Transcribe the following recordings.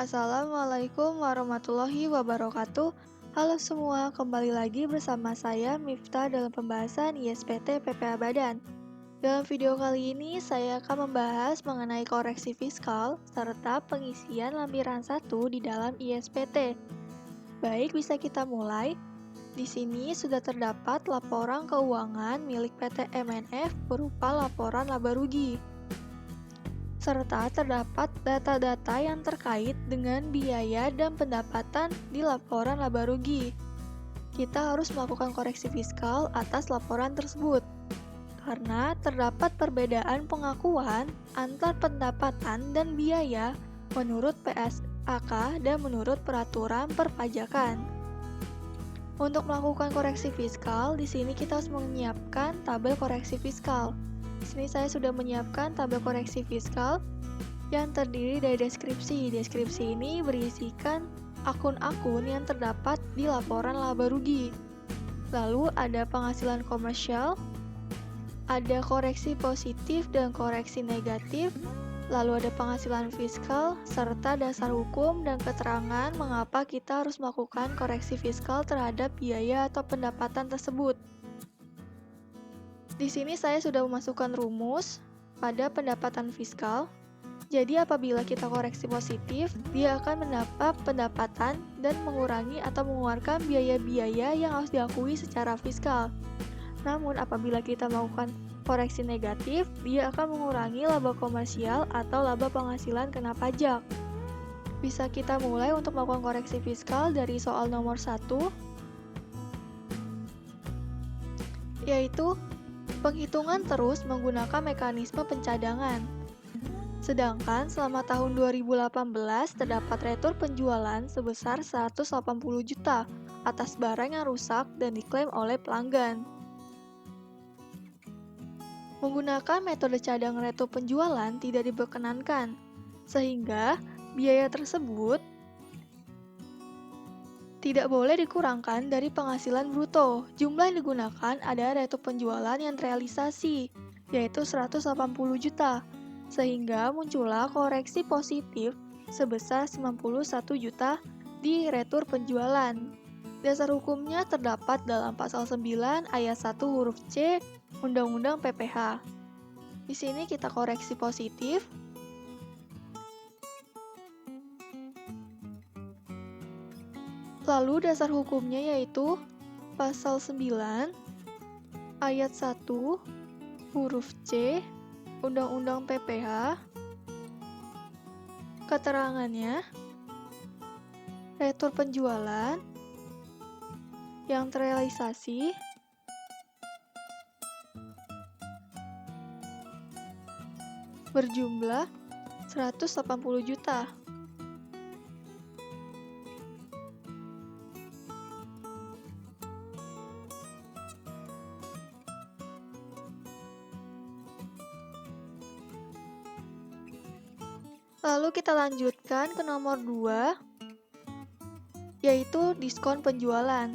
Assalamualaikum warahmatullahi wabarakatuh. Halo semua, kembali lagi bersama saya Miftah dalam pembahasan ISPT PPA Badan. Dalam video kali ini, saya akan membahas mengenai koreksi fiskal serta pengisian lampiran 1 di dalam ISPT. Baik, bisa kita mulai. Di sini sudah terdapat laporan keuangan milik PT MNF berupa laporan laba rugi, serta terdapat data-data yang terkait dengan biaya dan pendapatan di laporan laba rugi. Kita harus melakukan koreksi fiskal atas laporan tersebut, karena terdapat perbedaan pengakuan antar pendapatan dan biaya menurut PSAK dan menurut peraturan perpajakan. Untuk melakukan koreksi fiskal, di sini kita harus menyiapkan tabel koreksi fiskal. Di sini saya sudah menyiapkan tabel koreksi fiskal yang terdiri dari deskripsi. Deskripsi ini berisikan akun-akun yang terdapat di laporan laba rugi. Lalu ada penghasilan komersial, ada koreksi positif dan koreksi negatif, lalu ada penghasilan fiskal, serta dasar hukum dan keterangan mengapa kita harus melakukan koreksi fiskal terhadap biaya atau pendapatan tersebut. Di sini saya sudah memasukkan rumus pada pendapatan fiskal. Jadi apabila kita koreksi positif, dia akan mendapat pendapatan dan mengurangi atau mengeluarkan biaya-biaya yang harus diakui secara fiskal. Namun apabila kita melakukan koreksi negatif, dia akan mengurangi laba komersial atau laba penghasilan kena pajak. Bisa kita mulai untuk melakukan koreksi fiskal dari soal nomor 1, yaitu penghitungan terus menggunakan mekanisme pencadangan. Sedangkan selama tahun 2018 terdapat retur penjualan sebesar 180 juta atas barang yang rusak dan diklaim oleh pelanggan. Menggunakan metode cadangan retur penjualan tidak diperkenankan, sehingga biaya tersebut tidak boleh dikurangkan dari penghasilan bruto. Jumlah yang digunakan adalah retur penjualan yang terrealisasi, yaitu 180 juta, sehingga muncullah koreksi positif sebesar 91 juta di retur penjualan. Dasar hukumnya terdapat dalam pasal 9 ayat 1 huruf C Undang-Undang PPH. Di sini kita koreksi positif. Lalu dasar hukumnya yaitu pasal 9 ayat 1 huruf C Undang-Undang PPH. Keterangannya, retur penjualan yang terrealisasi berjumlah 180 juta. Lalu kita lanjutkan ke nomor 2, yaitu diskon penjualan.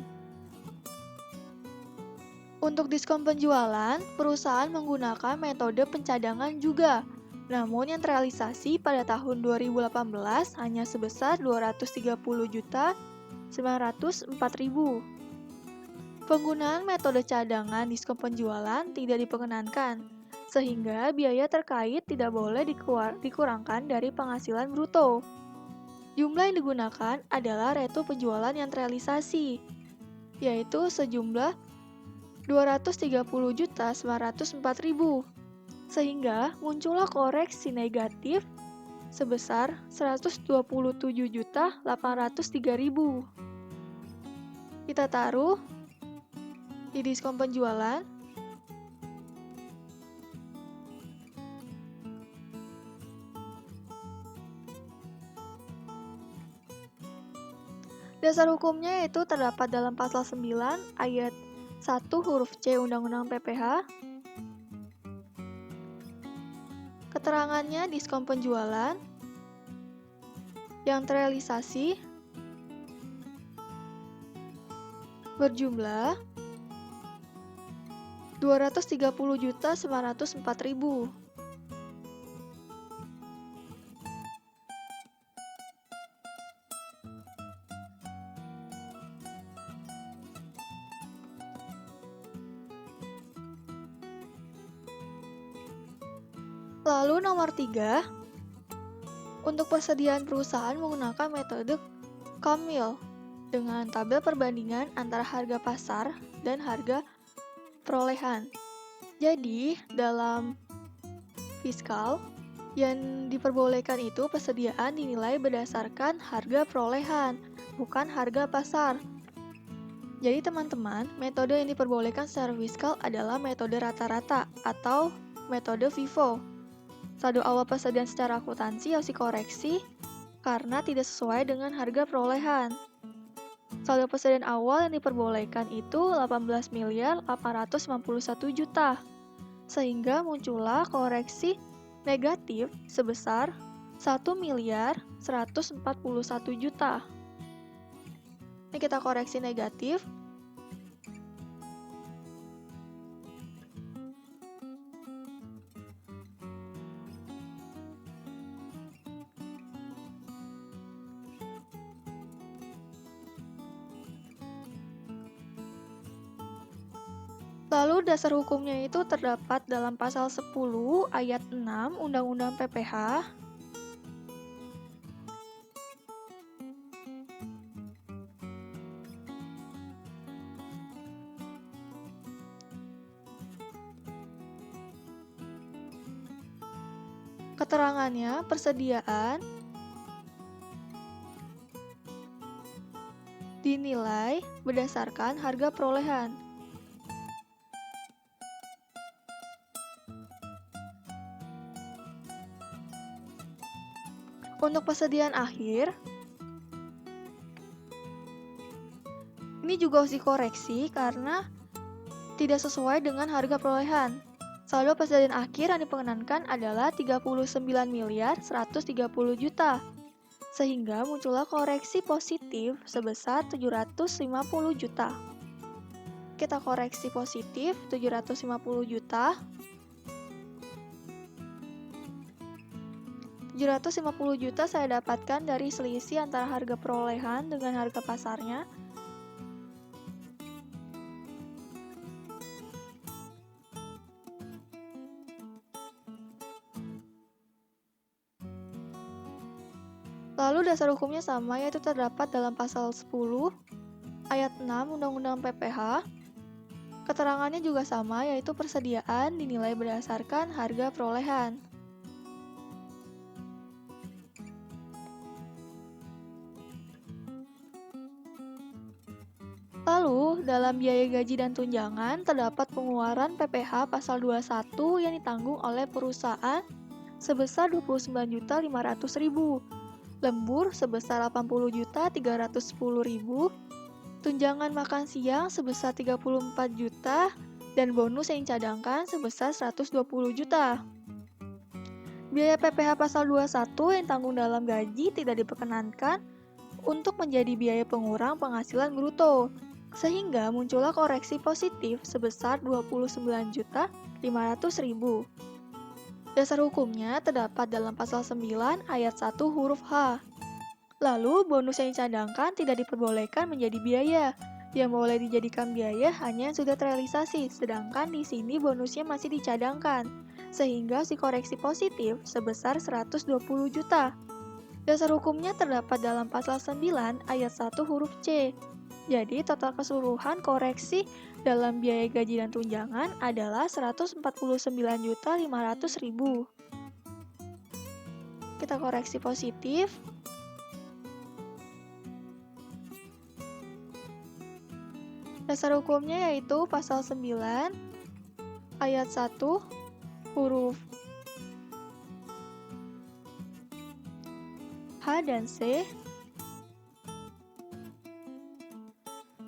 Untuk diskon penjualan, perusahaan menggunakan metode pencadangan juga. Namun yang terrealisasi pada tahun 2018 hanya sebesar 230.904.000. Penggunaan metode cadangan diskon penjualan tidak diperkenankan, sehingga biaya terkait tidak boleh dikurangkan dari penghasilan bruto. Jumlah yang digunakan adalah retur penjualan yang terrealisasi, yaitu sejumlah 230.904.000, sehingga muncullah koreksi negatif sebesar 127.803.000. Kita taruh di diskon penjualan. Dasar hukumnya itu terdapat dalam pasal 9 ayat 1 huruf C Undang-Undang PPH. Keterangannya diskon penjualan yang terrealisasi berjumlah 230.904.000. Lalu nomor 3, untuk persediaan perusahaan menggunakan metode Kamil dengan tabel perbandingan antara harga pasar dan harga perolehan. Jadi, dalam fiskal, yang diperbolehkan itu persediaan dinilai berdasarkan harga perolehan, bukan harga pasar. Jadi teman-teman, metode yang diperbolehkan secara fiskal adalah metode rata-rata atau metode FIFO. Saldo awal persediaan secara akuntansi harus dikoreksi karena tidak sesuai dengan harga perolehan. Saldo persediaan awal yang diperbolehkan itu 18.851 juta, sehingga muncullah koreksi negatif sebesar 1.141 juta. Ini kita koreksi negatif. Lalu dasar hukumnya itu terdapat dalam pasal 10 ayat 6 Undang-Undang PPH. Keterangannya, persediaan dinilai berdasarkan harga perolehan. Untuk persediaan akhir, ini juga harus dikoreksi karena tidak sesuai dengan harga perolehan. Saldo persediaan akhir yang diperkenankan adalah 39.130 juta, sehingga muncullah koreksi positif sebesar 750 juta. Kita koreksi positif 750 juta. 750 juta saya dapatkan dari selisih antara harga perolehan dengan harga pasarnya. Lalu dasar hukumnya sama, yaitu terdapat dalam pasal 10 ayat 6 Undang-Undang PPH. Keterangannya juga sama, yaitu persediaan dinilai berdasarkan harga perolehan. Lalu, dalam biaya gaji dan tunjangan terdapat pengeluaran PPH pasal 21 yang ditanggung oleh perusahaan sebesar 29.500.000, lembur sebesar 80.310.000, tunjangan makan siang sebesar 34 juta, dan bonus yang dicadangkan sebesar 120 juta. Biaya PPH pasal 21 yang ditanggung dalam gaji tidak diperkenankan untuk menjadi biaya pengurang penghasilan bruto, sehingga muncullah koreksi positif sebesar 29.500.000. Dasar hukumnya terdapat dalam pasal 9 ayat 1 huruf H. Lalu, bonus yang dicadangkan tidak diperbolehkan menjadi biaya. Yang boleh dijadikan biaya hanya yang sudah terrealisasi, sedangkan di sini bonusnya masih dicadangkan, sehingga si koreksi positif sebesar 120 juta. Dasar hukumnya terdapat dalam pasal 9 ayat 1 huruf C. Jadi, total keseluruhan koreksi dalam biaya gaji dan tunjangan adalah 149.500.000. Kita koreksi positif. Dasar hukumnya yaitu pasal 9 ayat 1 huruf H dan C.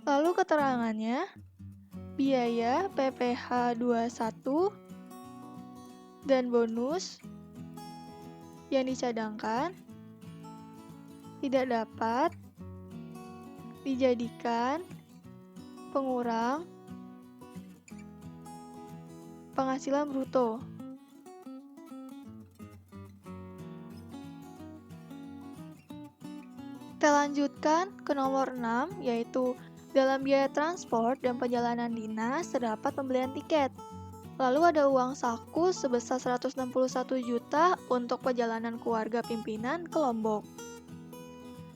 Lalu keterangannya, biaya PPH 21 dan bonus yang dicadangkan tidak dapat dijadikan pengurang penghasilan bruto. Kita lanjutkan ke nomor 6, yaitu dalam biaya transport dan perjalanan dinas terdapat pembelian tiket. Lalu ada uang saku sebesar 161 juta untuk perjalanan keluarga pimpinan ke Lombok.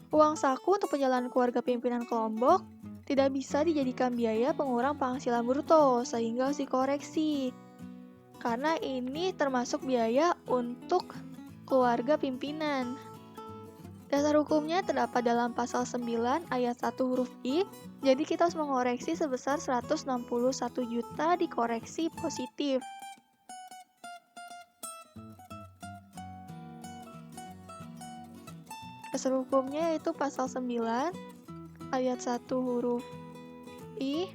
Uang saku untuk perjalanan keluarga pimpinan ke Lombok tidak bisa dijadikan biaya pengurang penghasilan bruto, sehingga harus dikoreksi. Karena ini termasuk biaya untuk keluarga pimpinan. Dasar hukumnya terdapat dalam pasal 9 ayat 1 huruf I, jadi kita harus mengoreksi sebesar 161 juta dikoreksi positif. Dasar hukumnya yaitu pasal 9 ayat 1 huruf I,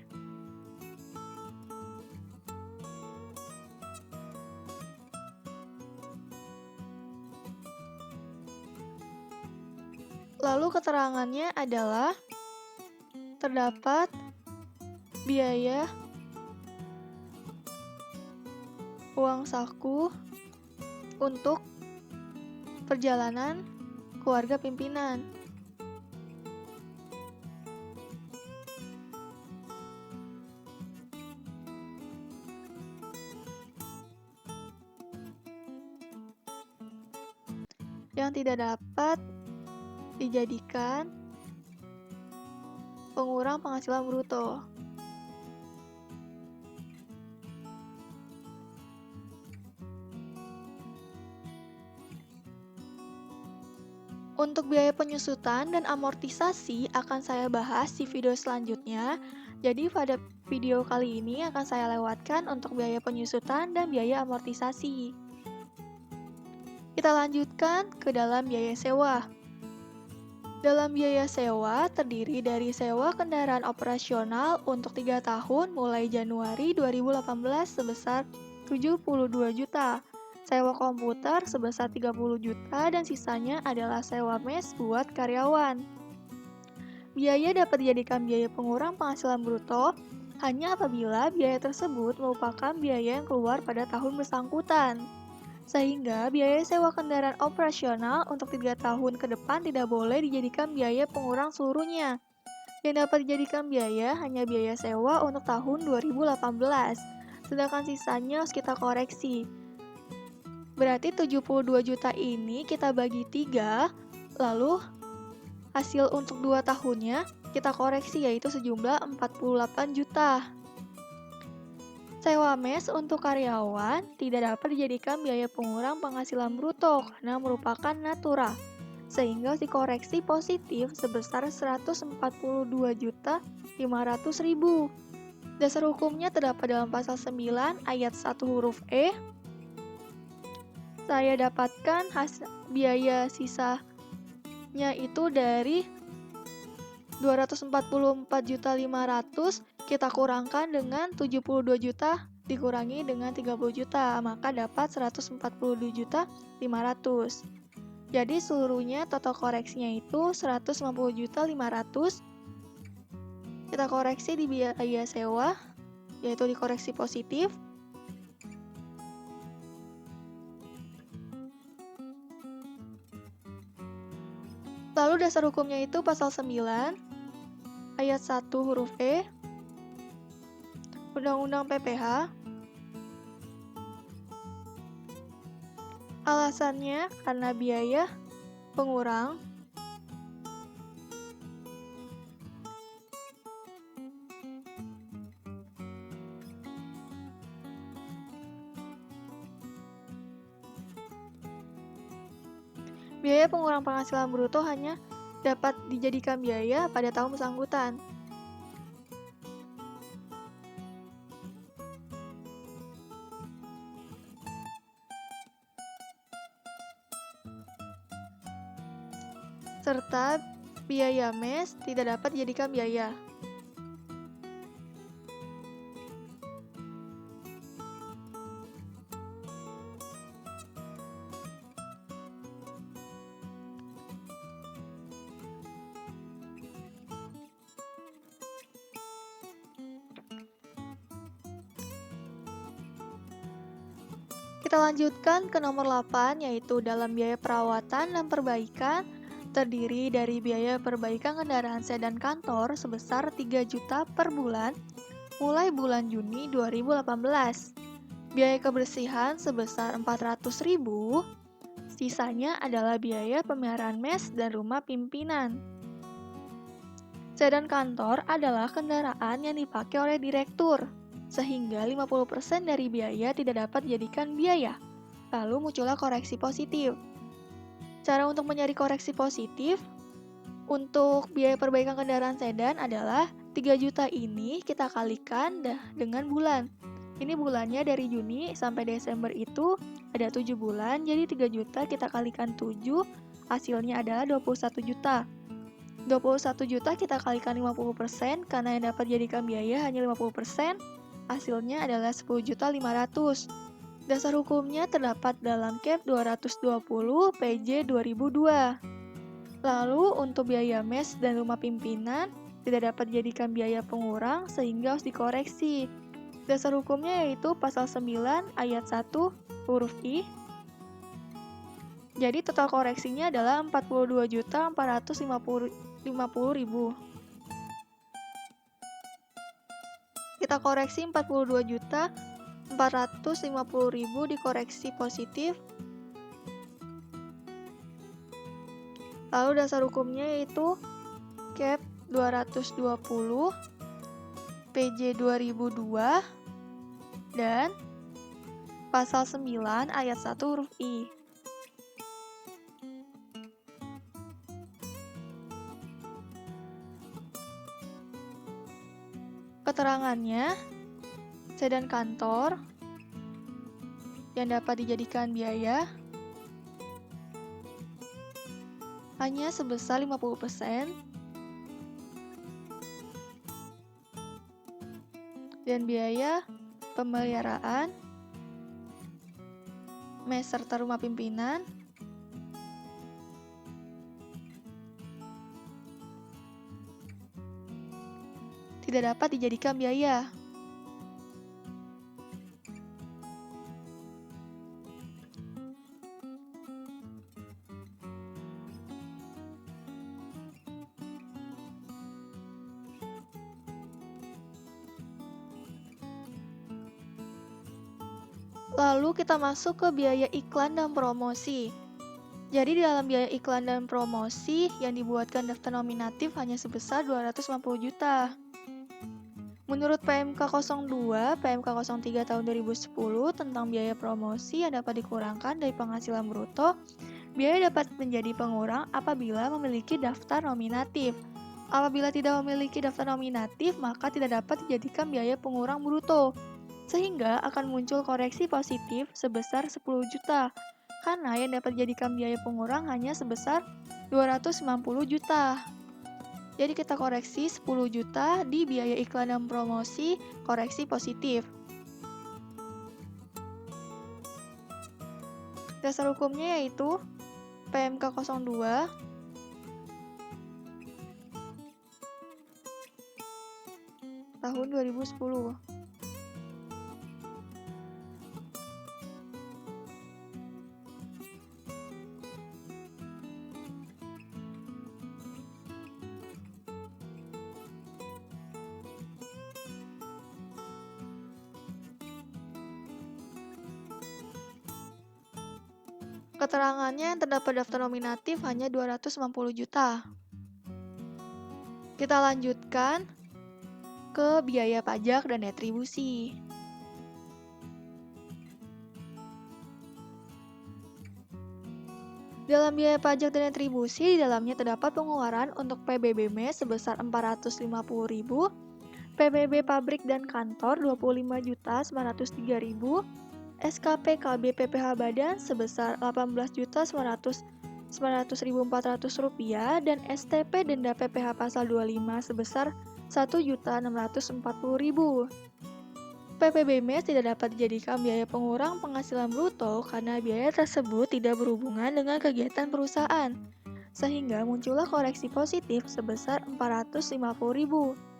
lalu keterangannya adalah terdapat biaya uang saku untuk perjalanan keluarga pimpinan. Yang tidak dapat dijadikan pengurang penghasilan bruto. Untuk biaya penyusutan dan amortisasi akan saya bahas di video selanjutnya. Jadi pada video kali ini akan saya lewatkan untuk biaya penyusutan dan biaya amortisasi. Kita lanjutkan ke dalam biaya sewa. Dalam biaya sewa terdiri dari sewa kendaraan operasional untuk 3 tahun mulai Januari 2018 sebesar 72 juta, sewa komputer sebesar 30 juta dan sisanya adalah sewa mes buat karyawan. Biaya dapat dijadikan biaya pengurang penghasilan bruto hanya apabila biaya tersebut merupakan biaya yang keluar pada tahun bersangkutan. Sehingga biaya sewa kendaraan operasional untuk 3 tahun ke depan tidak boleh dijadikan biaya pengurang seluruhnya. Yang dapat dijadikan biaya hanya biaya sewa untuk tahun 2018, sedangkan sisanya harus kita koreksi. Berarti 72 juta ini kita bagi 3, lalu hasil untuk 2 tahunnya kita koreksi yaitu sejumlah 48 juta. Sewa mes untuk karyawan tidak dapat dijadikan biaya pengurang penghasilan bruto karena merupakan natura, sehingga dikoreksi positif sebesar 142.500.000. Dasar hukumnya terdapat dalam pasal 9 ayat 1 huruf E. Saya dapatkan biaya sisanya itu dari 244.500.000 kita kurangkan dengan 72 juta dikurangi dengan 30 juta, maka dapat 142.500.000. Jadi seluruhnya total koreksinya itu 150.500.000. Kita koreksi di biaya sewa, yaitu dikoreksi positif. Lalu dasar hukumnya itu pasal 9 ayat 1 huruf E Undang-Undang PPH. Alasannya karena biaya pengurang penghasilan bruto hanya dapat dijadikan biaya pada tahun bersangkutan. Serta biaya mes tidak dapat dijadikan biaya. Kita lanjutkan ke nomor 8, yaitu dalam biaya perawatan dan perbaikan terdiri dari biaya perbaikan kendaraan sedan kantor sebesar 3 juta per bulan mulai bulan Juni 2018. Biaya kebersihan sebesar 400.000, sisanya adalah biaya pemeliharaan mes dan rumah pimpinan. Sedan kantor adalah kendaraan yang dipakai oleh direktur, sehingga 50% dari biaya tidak dapat dijadikan biaya. Lalu muncullah koreksi positif. Cara untuk mencari koreksi positif, untuk biaya perbaikan kendaraan sedan adalah 3 juta ini kita kalikan dengan bulan. Ini bulannya dari Juni sampai Desember itu ada 7 bulan, jadi 3 juta kita kalikan 7, hasilnya adalah 21 juta. 21 juta kita kalikan 50% karena yang dapat dijadikan biaya hanya 50%, hasilnya adalah 10.500.000. Dasar hukumnya terdapat dalam Cap 220 PJ 2002. Lalu untuk biaya mes dan rumah pimpinan tidak dapat dijadikan biaya pengurang sehingga harus dikoreksi. Dasar hukumnya yaitu pasal 9 ayat 1 huruf I. Jadi total koreksinya adalah 42.450.000. Kita koreksi 42.450.000 dikoreksi positif. Lalu dasar hukumnya yaitu Cap 220 PJ 2002 dan pasal 9 ayat 1 huruf I. Keterangannya, sedan kantor yang dapat dijadikan biaya hanya sebesar 50% dan biaya pemeliharaan mes serta rumah pimpinan tidak dapat dijadikan biaya. Lalu kita masuk ke biaya iklan dan promosi. Jadi di dalam biaya iklan dan promosi yang dibuatkan daftar nominatif hanya sebesar 250 juta. Menurut PMK 02, PMK 03 tahun 2010 tentang biaya promosi yang dapat dikurangkan dari penghasilan bruto, biaya dapat menjadi pengurang apabila memiliki daftar nominatif. Apabila tidak memiliki daftar nominatif, maka tidak dapat dijadikan biaya pengurang bruto. Sehingga akan muncul koreksi positif sebesar 10 juta, karena yang dapat dijadikan biaya pengurang hanya sebesar 290 juta. Jadi kita koreksi 10 juta di biaya iklan dan promosi, koreksi positif. Dasar hukumnya yaitu PMK 02 tahun 2010. Keterangannya yang terdapat daftar nominatif hanya 290 juta. Kita lanjutkan ke biaya pajak dan retribusi. Dalam biaya pajak dan retribusi, di dalamnya terdapat pengeluaran untuk PBB mes sebesar 450.000, PBB pabrik dan kantor 25.903.000, SKP KB PPH Badan sebesar 18.900.400 rupiah dan STP denda PPH pasal 25 sebesar 1.640.000. PPB mes tidak dapat dijadikan biaya pengurang penghasilan bruto karena biaya tersebut tidak berhubungan dengan kegiatan perusahaan, sehingga muncullah koreksi positif sebesar 450.000.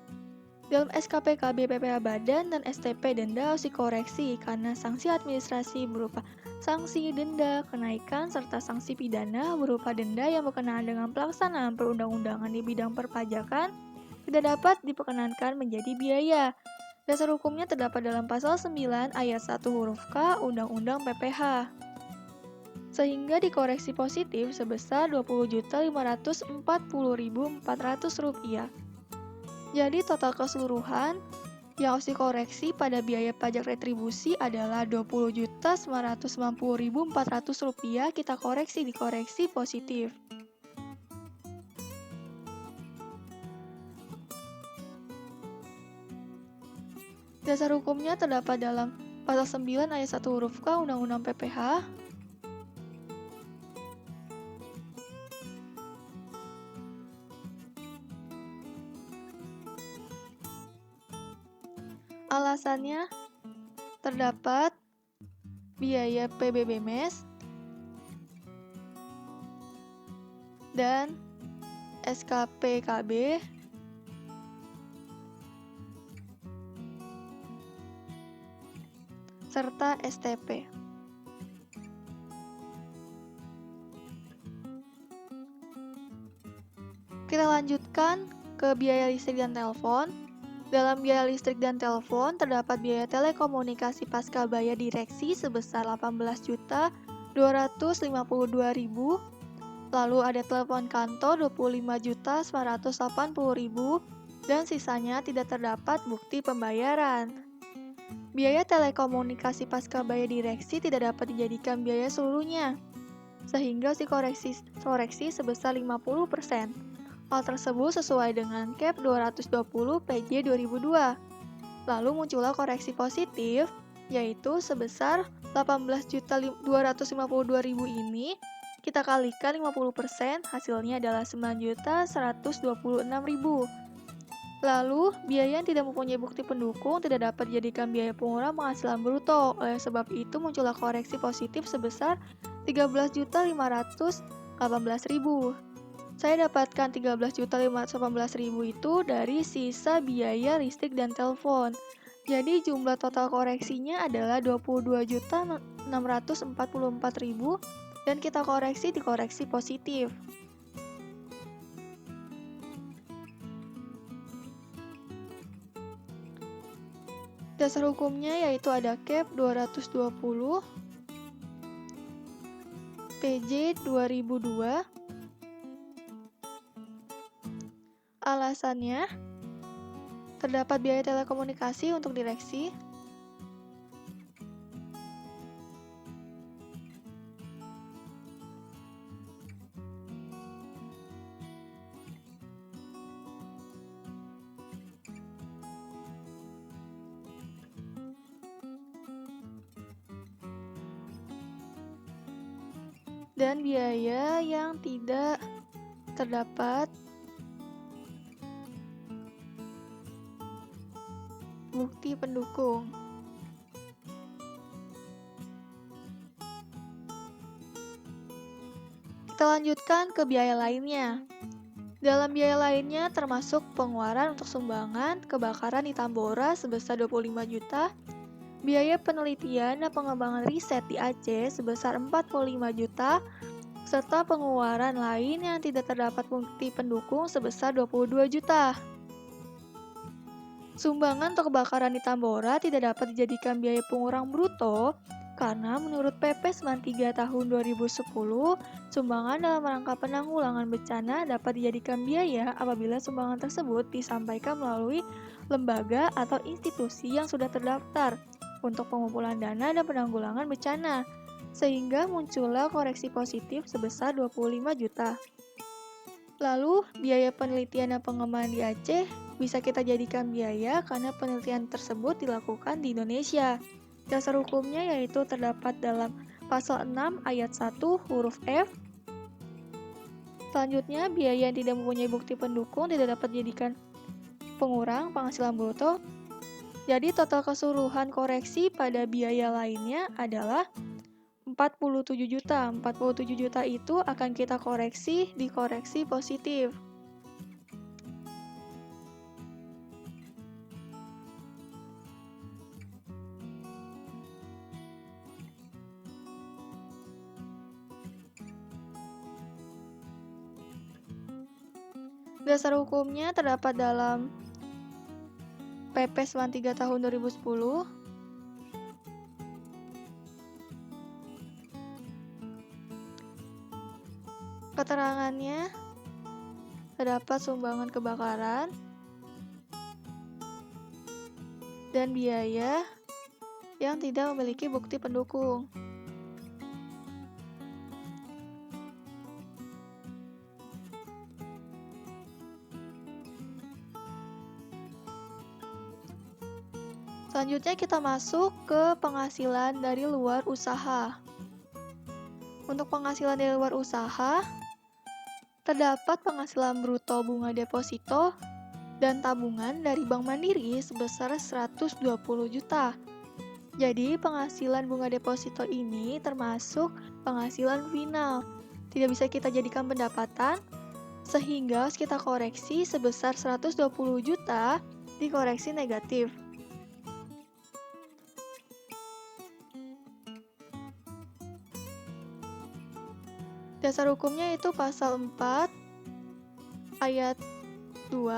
Dalam SKP KB PPH Badan dan STP denda harus dikoreksi karena sanksi administrasi berupa sanksi denda, kenaikan, serta sanksi pidana berupa denda yang berkenaan dengan pelaksanaan perundang-undangan di bidang perpajakan tidak dapat diperkenankan menjadi biaya. Dasar hukumnya terdapat dalam pasal 9 ayat 1 huruf K Undang-Undang PPH. Sehingga dikoreksi positif sebesar Rp20.540.400. Jadi total keseluruhan yang harus dikoreksi pada biaya pajak retribusi adalah Rp20.990.400. Kita dikoreksi positif. Dasar hukumnya terdapat dalam pasal 9 ayat 1 huruf K Undang-Undang PPH. Alasannya terdapat biaya PBB MES dan SKPKB serta STP. Kita lanjutkan ke biaya listrik dan telepon. Dalam biaya listrik dan telepon terdapat biaya telekomunikasi pasca bayar direksi sebesar Rp18.252.000. Lalu ada telepon kantor Rp25.980.000 dan sisanya tidak terdapat bukti pembayaran. Biaya telekomunikasi pasca bayar direksi tidak dapat dijadikan biaya seluruhnya, sehingga koreksi sebesar 50%. Hal tersebut sesuai dengan Cap 220 PJ 2002. Lalu muncullah koreksi positif, yaitu sebesar Rp18.252.000 ini kita kalikan 50%, hasilnya adalah Rp9.126.000. Lalu, biaya yang tidak mempunyai bukti pendukung tidak dapat dijadikan biaya pengurang penghasilan bruto. Oleh sebab itu muncullah koreksi positif sebesar Rp13.518.000. Saya dapatkan Rp13.518.000 itu dari sisa biaya listrik dan telepon. Jadi jumlah total koreksinya adalah Rp22.644.000 dan kita dikoreksi positif. Dasar hukumnya yaitu ada Cap 220 PJ 2002. Alasannya, terdapat biaya telekomunikasi untuk direksi, dan biaya yang tidak terdapat bukti pendukung. Kita lanjutkan ke biaya lainnya. Dalam biaya lainnya termasuk pengeluaran untuk sumbangan kebakaran di Tambora sebesar 25 juta, biaya penelitian dan pengembangan riset di Aceh sebesar 45 juta, serta pengeluaran lain yang tidak terdapat bukti pendukung sebesar 22 juta. Sumbangan untuk kebakaran di Tambora tidak dapat dijadikan biaya pengurang bruto karena menurut PP 93 tahun 2010, sumbangan dalam rangka penanggulangan bencana dapat dijadikan biaya apabila sumbangan tersebut disampaikan melalui lembaga atau institusi yang sudah terdaftar untuk pengumpulan dana dan penanggulangan bencana, sehingga muncullah koreksi positif sebesar 25 juta. Lalu, biaya penelitian dan pengembangan di Aceh bisa kita jadikan biaya karena penelitian tersebut dilakukan di Indonesia. Dasar hukumnya yaitu terdapat dalam pasal 6 ayat 1 huruf F. Selanjutnya, biaya yang tidak mempunyai bukti pendukung tidak dapat dijadikan pengurang penghasilan bruto. Jadi total keseluruhan koreksi pada biaya lainnya adalah 47 juta. 47 juta itu akan kita dikoreksi positif. Dasar hukumnya terdapat dalam PP 93 tahun 2010. Keterangannya terdapat sumbangan kebakaran dan biaya yang tidak memiliki bukti pendukung. Selanjutnya kita masuk ke penghasilan dari luar usaha. Untuk penghasilan dari luar usaha, terdapat penghasilan bruto bunga deposito dan tabungan dari Bank Mandiri sebesar 120 juta. Jadi penghasilan bunga deposito ini termasuk penghasilan final. Tidak bisa kita jadikan pendapatan, sehingga harus kita koreksi sebesar 120 juta dikoreksi negatif. Dasar hukumnya itu pasal 4 ayat 2.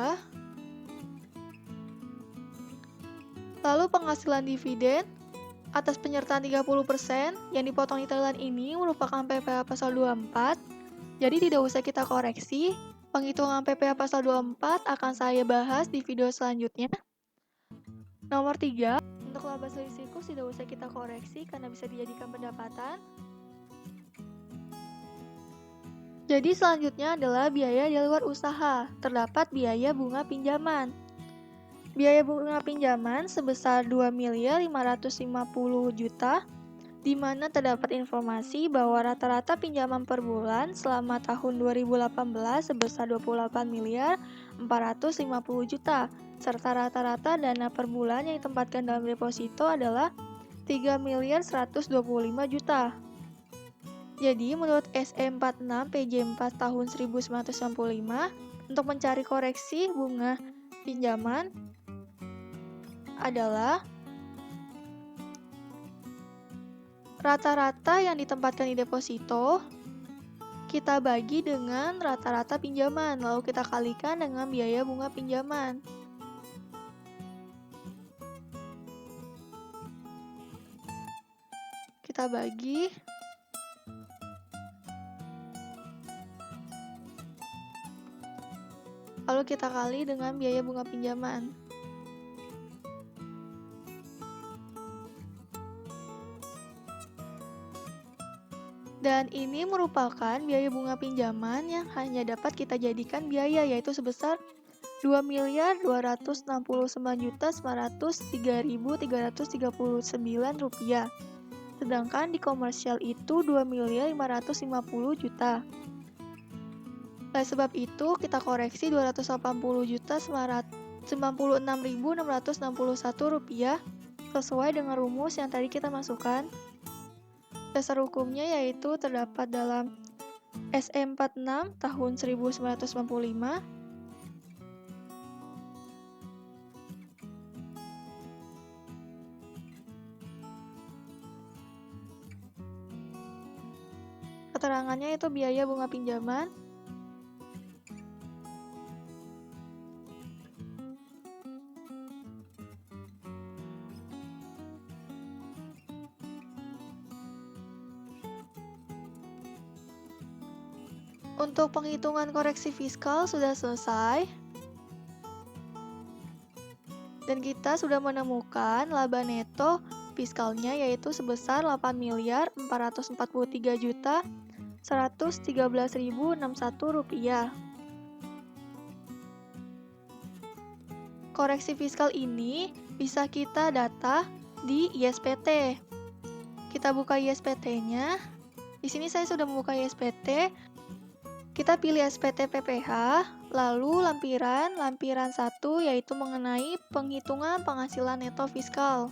Lalu penghasilan dividen atas penyertaan 30% yang dipotong di thailand ini merupakan PPh pasal 24. Jadi tidak usah kita koreksi. Penghitungan PPh pasal 24 akan saya bahas di video selanjutnya. Nomor 3, untuk laba selisihkus tidak usah kita koreksi karena bisa dijadikan pendapatan. Jadi selanjutnya adalah biaya di luar usaha. Terdapat biaya bunga pinjaman. Biaya bunga pinjaman sebesar 2.550 juta, di mana terdapat informasi bahwa rata-rata pinjaman per bulan selama tahun 2018 sebesar 28.450 juta, serta rata-rata dana per bulan yang ditempatkan dalam deposito adalah 3.125 juta. Jadi, menurut SE46 PJ4 tahun 1995, untuk mencari koreksi bunga pinjaman adalah rata-rata yang ditempatkan di deposito, kita bagi dengan rata-rata pinjaman, lalu kita kalikan dengan biaya bunga pinjaman. Kita bagi lalu kita kali dengan biaya bunga pinjaman. Dan ini merupakan biaya bunga pinjaman yang hanya dapat kita jadikan biaya, yaitu sebesar Rp2.269.903.339. Sedangkan di komersial itu 2.550 juta. Oleh sebab itu, kita koreksi Rp280.996.661 sesuai dengan rumus yang tadi kita masukkan. Dasar hukumnya yaitu terdapat dalam SE46 tahun 1995. Keterangannya itu biaya bunga pinjaman. Untuk penghitungan koreksi fiskal sudah selesai. Dan kita sudah menemukan laba neto fiskalnya yaitu sebesar Rp8.443.113.061. Koreksi fiskal ini bisa kita data di ISPT. Kita buka ISPT-nya. Di sini saya sudah membuka ISPT. Kita pilih SPT PPh, lalu lampiran 1 yaitu mengenai penghitungan penghasilan neto fiskal.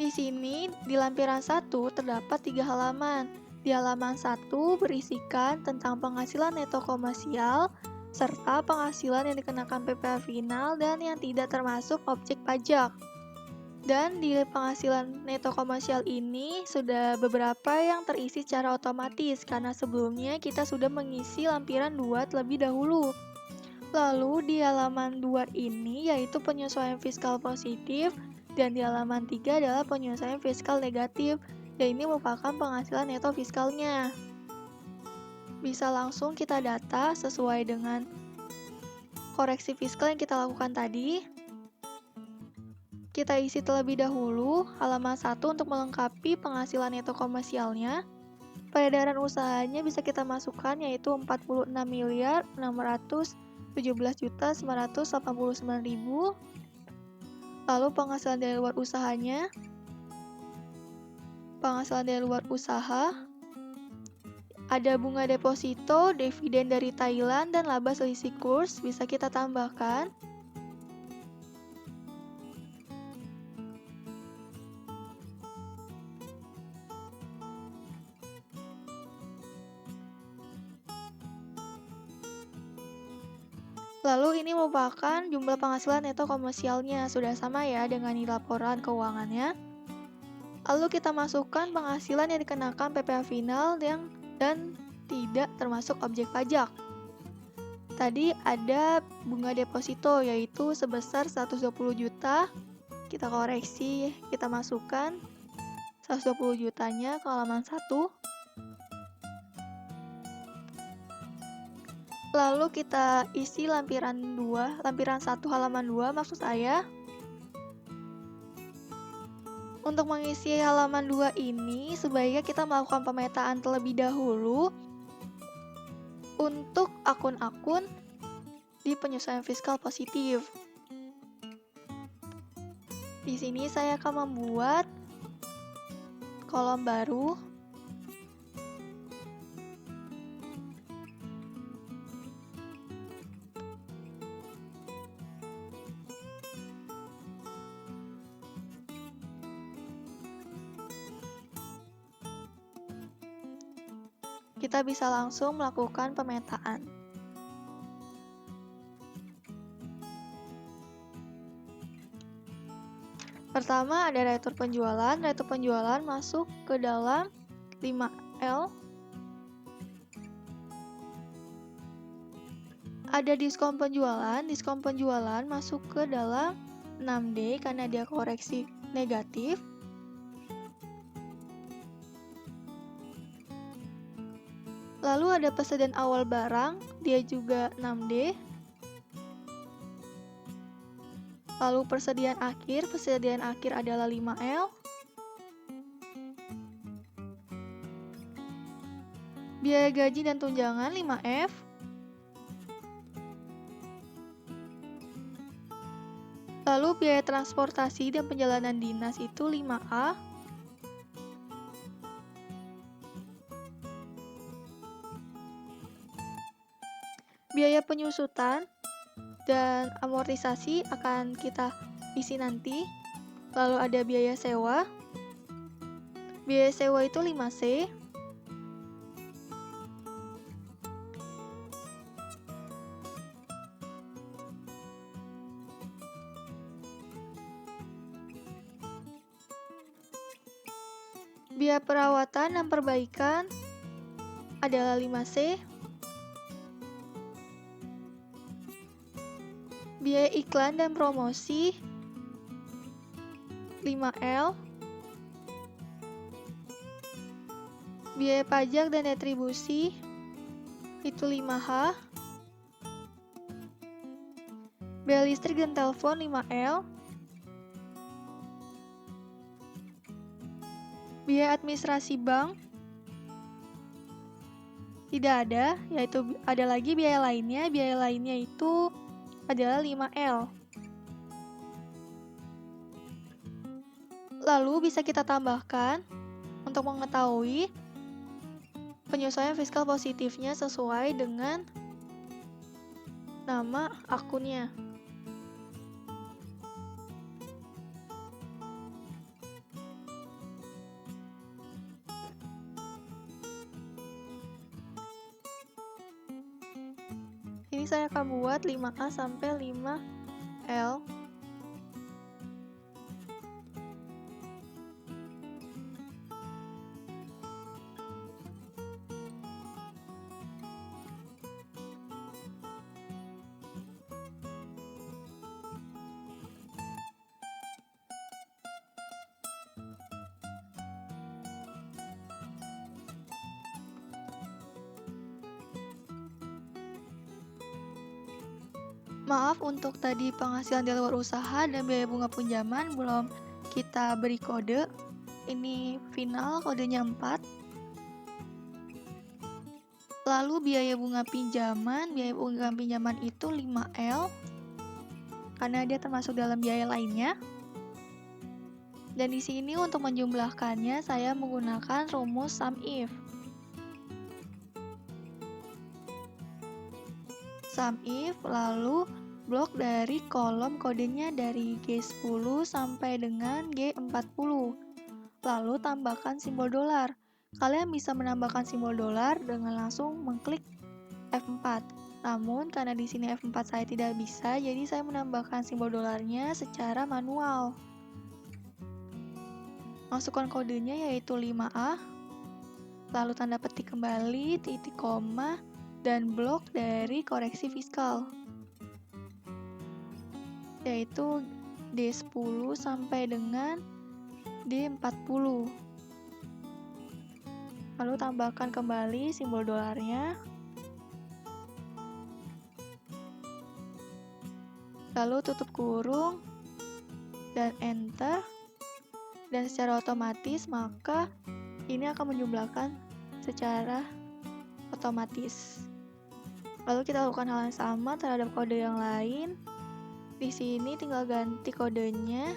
Di sini di lampiran 1 terdapat 3 halaman. Di halaman 1 berisikan tentang penghasilan neto komersial serta penghasilan yang dikenakan PPh final dan yang tidak termasuk objek pajak. Dan di penghasilan neto komersial ini sudah beberapa yang terisi secara otomatis karena sebelumnya kita sudah mengisi lampiran 2 terlebih dahulu. Lalu di halaman 2 ini yaitu penyesuaian fiskal positif dan di halaman 3 adalah penyesuaian fiskal negatif. Dan ini merupakan penghasilan neto fiskalnya. Bisa langsung kita data sesuai dengan koreksi fiskal yang kita lakukan tadi. Kita isi terlebih dahulu halaman 1 untuk melengkapi penghasilan neto komersialnya. Peredaran usahanya bisa kita masukkan yaitu 46.617.989.000. Lalu penghasilan dari luar usahanya, penghasilan dari luar usaha, ada bunga deposito, dividen dari Thailand, dan laba selisih kurs bisa kita tambahkan. Lalu ini merupakan jumlah penghasilan neto komersialnya, sudah sama ya dengan di laporan keuangannya. Lalu kita masukkan penghasilan yang dikenakan PPh final dan tidak termasuk objek pajak. Tadi ada bunga deposito yaitu sebesar 120 juta. Kita koreksi, kita masukkan 120 jutanya ke halaman 1. Lalu kita isi lampiran 1 halaman 2 maksud saya. Untuk mengisi halaman 2 ini, sebaiknya kita melakukan pemetaan terlebih dahulu untuk akun-akun di penyesuaian fiskal positif. Di sini saya akan membuat kolom baru. Kita bisa langsung melakukan pemetaan. Pertama ada retur penjualan. Retur penjualan masuk ke dalam 5L. Ada diskon penjualan. Diskon penjualan masuk ke dalam 6D karena dia koreksi negatif. Lalu ada persediaan awal barang, dia juga 6D. Lalu persediaan akhir adalah 5L. Biaya gaji dan tunjangan 5F. Lalu biaya transportasi dan perjalanan dinas itu 5A. Biaya penyusutan dan amortisasi akan kita isi nanti. Lalu ada biaya sewa. Biaya sewa itu 5C. Biaya perawatan dan perbaikan adalah 5C. Biaya iklan dan promosi 5L. Biaya pajak dan retribusi itu 5H. Biaya listrik dan telepon 5L. Biaya administrasi bank tidak ada, yaitu ada lagi biaya lainnya. Biaya lainnya itu adalah 5L. Lalu bisa kita tambahkan untuk mengetahui penyesuaian fiskal positifnya sesuai dengan nama akunnya. Ini saya akan buat 5A sampai 5L. Maaf untuk tadi penghasilan di luar usaha dan biaya bunga pinjaman belum kita beri kode. Ini final kodenya 4. Lalu biaya bunga pinjaman itu 5L karena dia termasuk dalam biaya lainnya. Dan di sini untuk menjumlahkannya saya menggunakan rumus sum if. Sum if lalu blok dari kolom kodenya dari G10 sampai dengan G40. Lalu tambahkan simbol dolar. Kalian bisa menambahkan simbol dolar dengan langsung mengklik F4. Namun karena di sini F4 saya tidak bisa, jadi saya menambahkan simbol dolarnya secara manual. Masukkan kodenya yaitu 5A, lalu tanda petik kembali, titik koma, dan blok dari koreksi fiskal, yaitu D10 sampai dengan D40. Lalu tambahkan kembali simbol dolarnya. Lalu tutup kurung dan enter. Dan secara otomatis maka ini akan menjumlahkan secara otomatis. Lalu kita lakukan hal yang sama terhadap kode yang lain. Di sini tinggal ganti kodenya.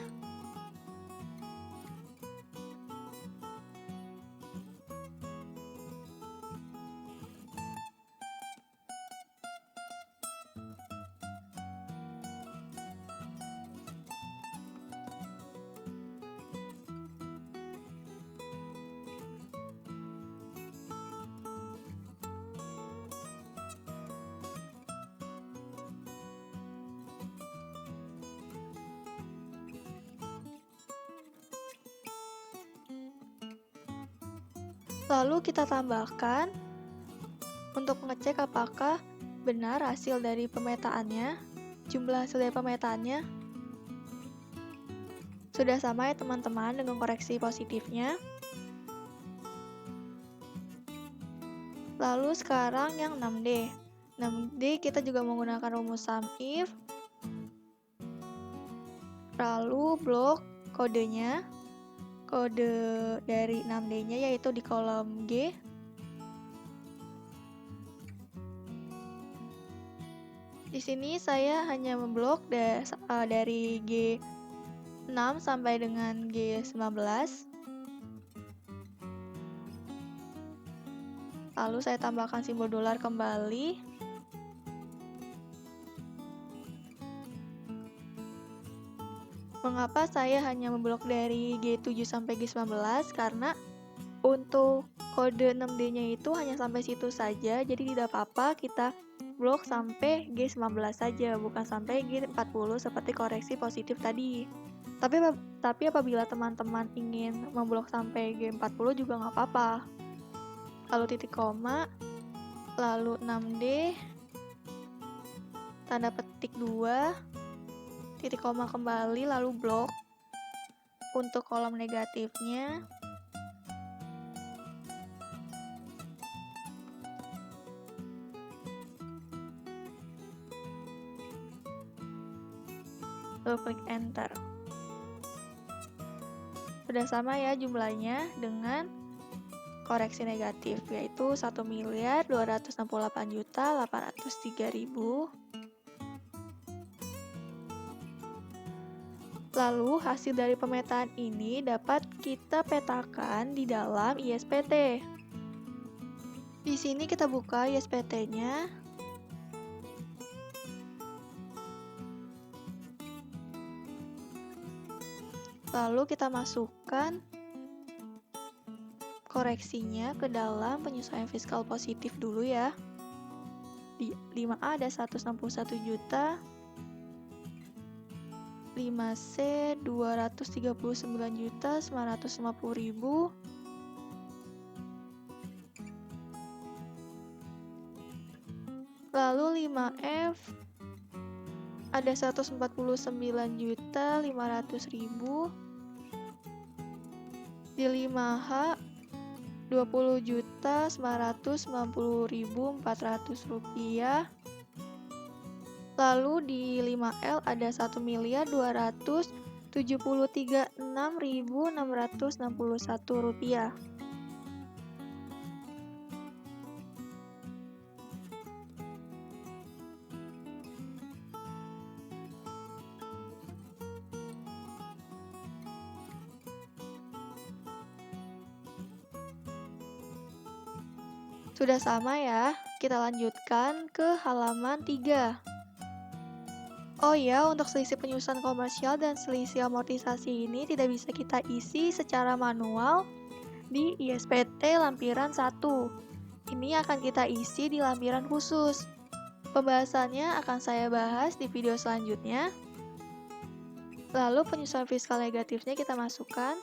Lalu kita tambahkan untuk mengecek apakah benar hasil dari pemetaannya, jumlah hasil dari pemetaannya sudah sama ya teman-teman dengan koreksi positifnya. Lalu sekarang yang 6D. 6D kita juga menggunakan rumus sum if. Lalu blok kodenya. Kode dari 6D-nya yaitu di kolom G. Di sini saya hanya memblok dari G6 sampai dengan G19. Lalu saya tambahkan simbol dolar kembali. Mengapa saya hanya memblok dari G7 sampai G19? Karena untuk kode 6D-nya itu hanya sampai situ saja, jadi tidak apa-apa kita blok sampai G19 saja, bukan sampai G40 seperti koreksi positif tadi. Tapi apabila teman-teman ingin memblok sampai G40 juga nggak apa-apa. Lalu titik koma, lalu 6D, tanda petik 2, titik koma kembali, lalu blok. Untuk kolom negatifnya, lalu klik enter. Sudah sama ya jumlahnya dengan koreksi negatif, yaitu 1.268.803.000. Lalu hasil dari pemetaan ini dapat kita petakan di dalam ISPT. Di sini kita buka ISPT-nya. Lalu kita masukkan koreksinya ke dalam penyesuaian fiskal positif dulu ya. Di 5A ada 161 juta. 5C 239.950.000. Lalu 5F ada 149.500.000. Di 5H 20.990.400 rupiah. Lalu di 5L ada 1.273.6.661 rupiah. Sudah sama ya, kita lanjutkan ke halaman 3. Oh ya, untuk selisih penyusunan komersial dan selisih amortisasi ini tidak bisa kita isi secara manual di ISPT lampiran 1. Ini akan kita isi di lampiran khusus. Pembahasannya akan saya bahas di video selanjutnya. Lalu penyusunan fiskal negatifnya kita masukkan.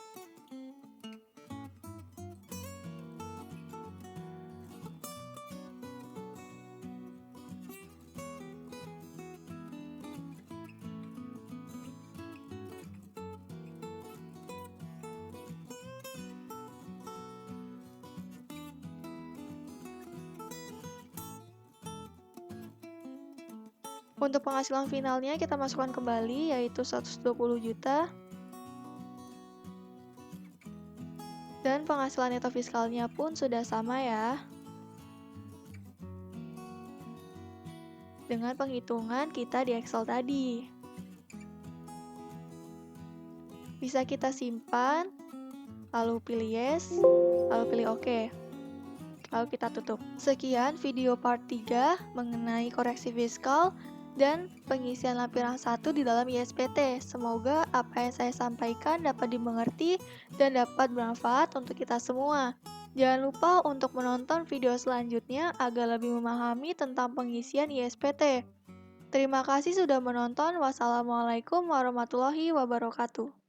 Untuk penghasilan finalnya kita masukkan kembali yaitu 120 juta. Dan penghasilan neto fiskalnya pun sudah sama ya. Dengan penghitungan kita di Excel tadi. Bisa kita simpan, lalu pilih yes, lalu pilih OK. Lalu kita tutup. Sekian video part 3 mengenai koreksi fiskal dan pengisian lampiran 1 di dalam ISPT. Semoga apa yang saya sampaikan dapat dimengerti dan dapat bermanfaat untuk kita semua. Jangan lupa untuk menonton video selanjutnya agar lebih memahami tentang pengisian ISPT. Terima kasih sudah menonton. Wassalamualaikum warahmatullahi wabarakatuh.